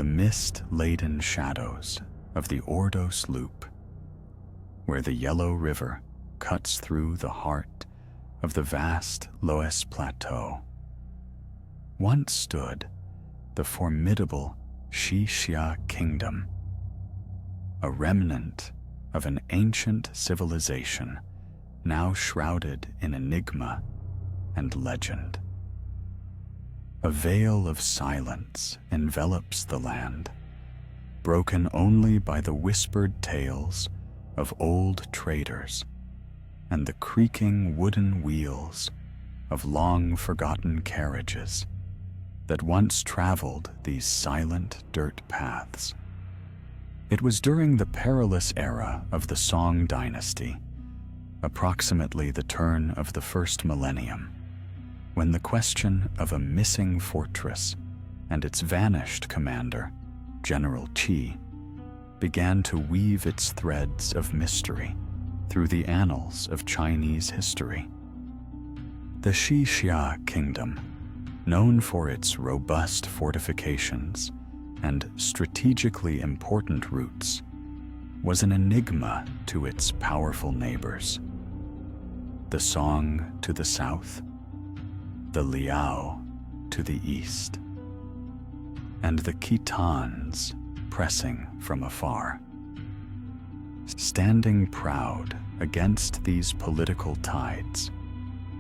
the mist-laden shadows of the Ordos Loop, where the Yellow River cuts through the heart of the vast Loess Plateau, once stood the formidable Xi Xia kingdom, a remnant of an ancient civilization now shrouded in enigma and legend. A veil of silence envelops the land, broken only by the whispered tales of old traders and the creaking wooden wheels of long-forgotten carriages that once traveled these silent dirt paths. It was during the perilous era of the Song Dynasty, approximately the turn of the first millennium, when the question of a missing fortress and its vanished commander, General Qi, began to weave its threads of mystery through the annals of Chinese history. The Xi Xia kingdom, known for its robust fortifications and strategically important routes, was an enigma to its powerful neighbors. The Song to the south, the Liao to the east, and the Khitans pressing from afar. Standing proud against these political tides,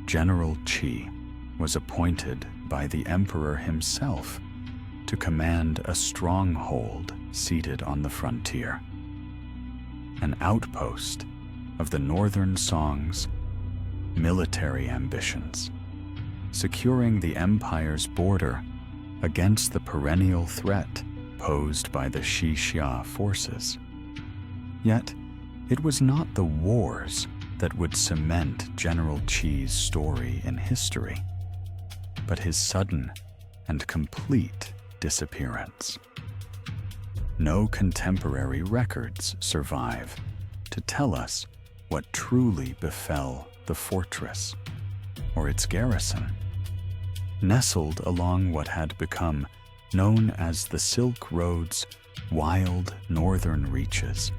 General Qi was appointed by the emperor himself to command a stronghold seated on the frontier, an outpost of the Northern Song's military ambitions, securing the empire's border against the perennial threat posed by the Xi Xia forces. Yet, it was not the wars that would cement General Qi's story in history, but his sudden and complete disappearance. No contemporary records survive to tell us what truly befell the fortress or its garrison. Nestled along what had become known as the Silk Road's wild northern reaches,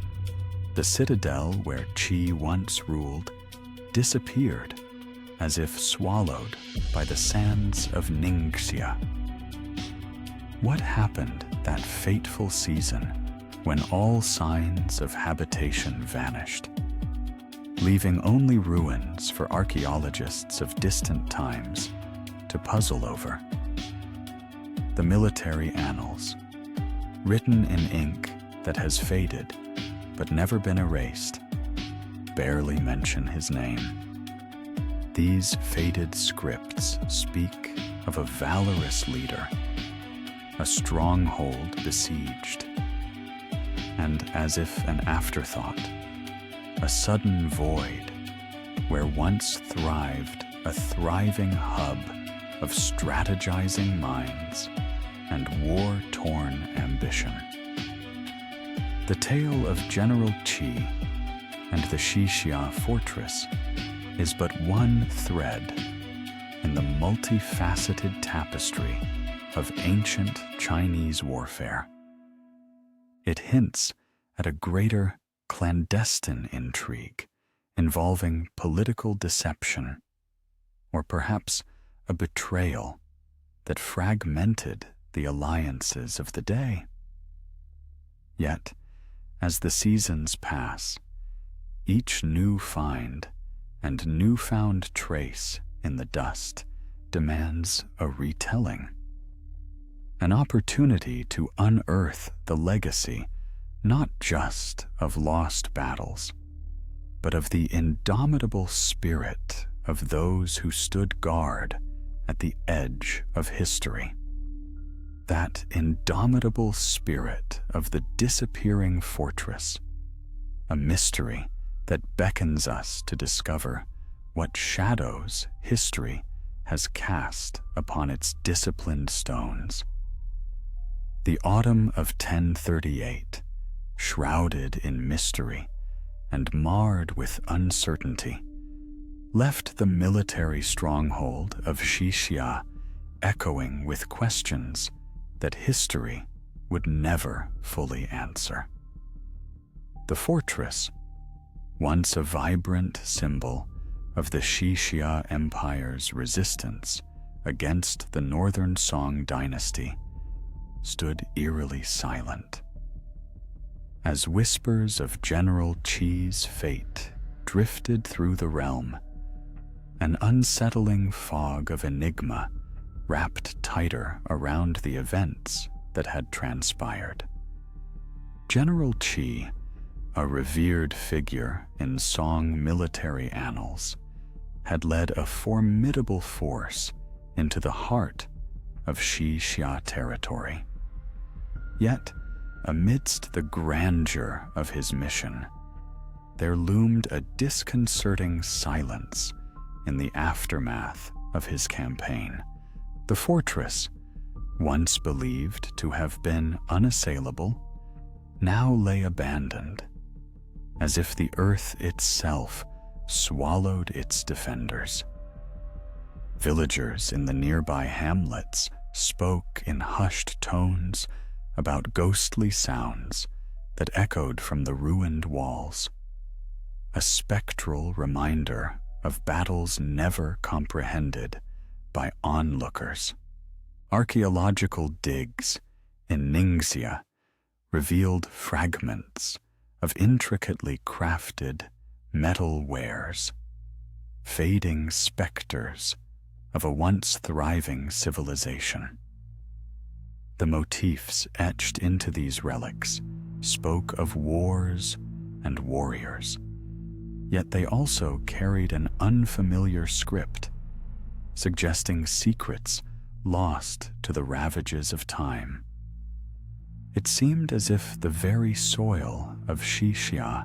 the citadel where Qi once ruled disappeared as if swallowed by the sands of Ningxia. What happened that fateful season when all signs of habitation vanished, leaving only ruins for archaeologists of distant times to puzzle over? The military annals, written in ink that has faded but never been erased, barely mention his name. These faded scripts speak of a valorous leader, a stronghold besieged, and as if an afterthought, a sudden void where once thrived a thriving hub of strategizing minds and war-torn ambition. The tale of General Qi and the Xi Xia fortress is but one thread in the multifaceted tapestry of ancient Chinese warfare. It hints at a greater clandestine intrigue involving political deception, or perhaps a betrayal that fragmented the alliances of the day. Yet, as the seasons pass, each new find and newfound trace in the dust demands a retelling, an opportunity to unearth the legacy not just of lost battles, but of the indomitable spirit of those who stood guard at the edge of history. That indomitable spirit of the disappearing fortress, a mystery that beckons us to discover what shadows history has cast upon its disciplined stones. The autumn of 1038, shrouded in mystery and marred with uncertainty, left the military stronghold of Xi Xia echoing with questions that history would never fully answer. The fortress, once a vibrant symbol of the Xi Xia Empire's resistance against the northern Song Dynasty, stood eerily silent. As whispers of General Qi's fate drifted through the realm, an unsettling fog of enigma wrapped tighter around the events that had transpired. General Qi, a revered figure in Song military annals, had led a formidable force into the heart of Xi Xia territory. Yet, amidst the grandeur of his mission, there loomed a disconcerting silence in the aftermath of his campaign. The fortress, once believed to have been unassailable, now lay abandoned, as if the earth itself swallowed its defenders. Villagers in the nearby hamlets spoke in hushed tones about ghostly sounds that echoed from the ruined walls, a spectral reminder of battles never comprehended by onlookers. Archaeological digs in Ningxia revealed fragments of intricately crafted metal wares, fading specters of a once thriving civilization. The motifs etched into these relics spoke of wars and warriors, yet they also carried an unfamiliar script, suggesting secrets lost to the ravages of time. It seemed as if the very soil of Xi Xia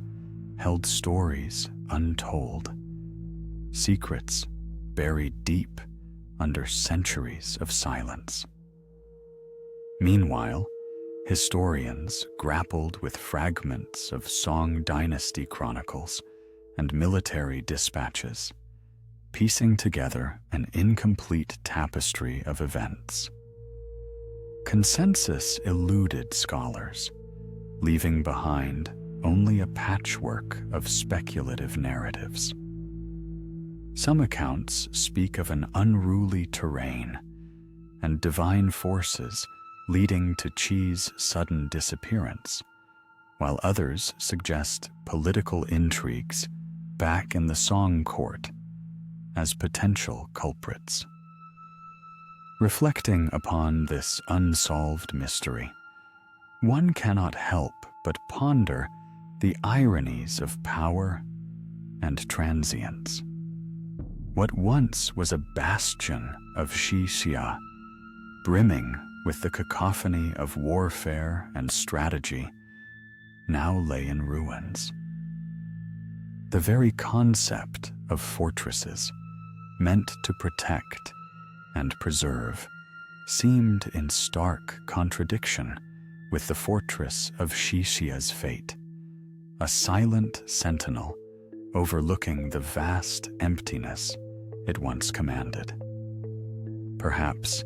held stories untold, secrets buried deep under centuries of silence. Meanwhile, historians grappled with fragments of Song Dynasty chronicles and military dispatches, piecing together an incomplete tapestry of events. Consensus eluded scholars, leaving behind only a patchwork of speculative narratives. Some accounts speak of an unruly terrain and divine forces leading to Qi's sudden disappearance, while others suggest political intrigues back in the Song court as potential culprits. Reflecting upon this unsolved mystery, one cannot help but ponder the ironies of power and transience. What once was a bastion of Xi Xia, brimming with the cacophony of warfare and strategy, now lay in ruins. The very concept of fortresses, meant to protect and preserve, seemed in stark contradiction with the fortress of Xi Xia's fate, a silent sentinel overlooking the vast emptiness it once commanded. Perhaps,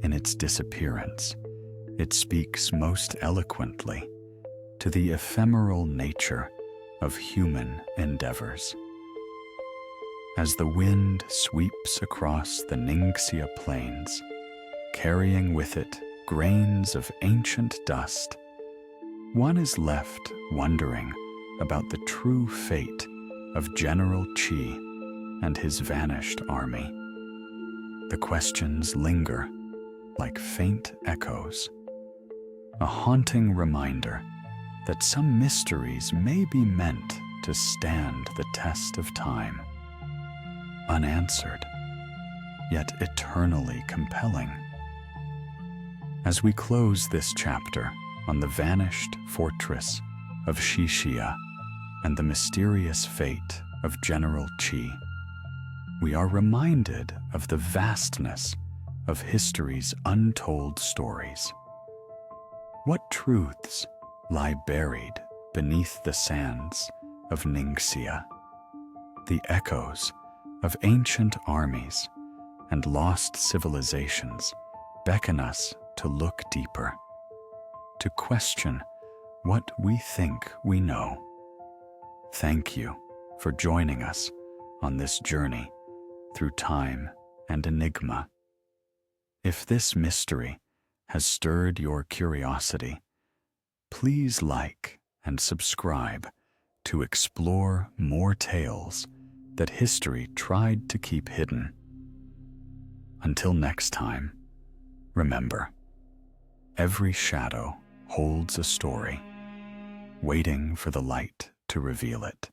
in its disappearance, it speaks most eloquently to the ephemeral nature of human endeavors. As the wind sweeps across the Ningxia plains, carrying with it grains of ancient dust, one is left wondering about the true fate of General Qi and his vanished army. The questions linger like faint echoes, a haunting reminder that some mysteries may be meant to stand the test of time, unanswered, yet eternally compelling. As we close this chapter on the vanished fortress of Xi Xia and the mysterious fate of General Qi, we are reminded of the vastness of history's untold stories. What truths lie buried beneath the sands of Ningxia? The echoes of ancient armies and lost civilizations beckon us to look deeper. to question what we think we know. Thank you for joining us on this journey through time and enigma. If this mystery has stirred your curiosity, please like and subscribe to explore more tales that history tried to keep hidden. Until next time, remember, every shadow holds a story, waiting for the light to reveal it.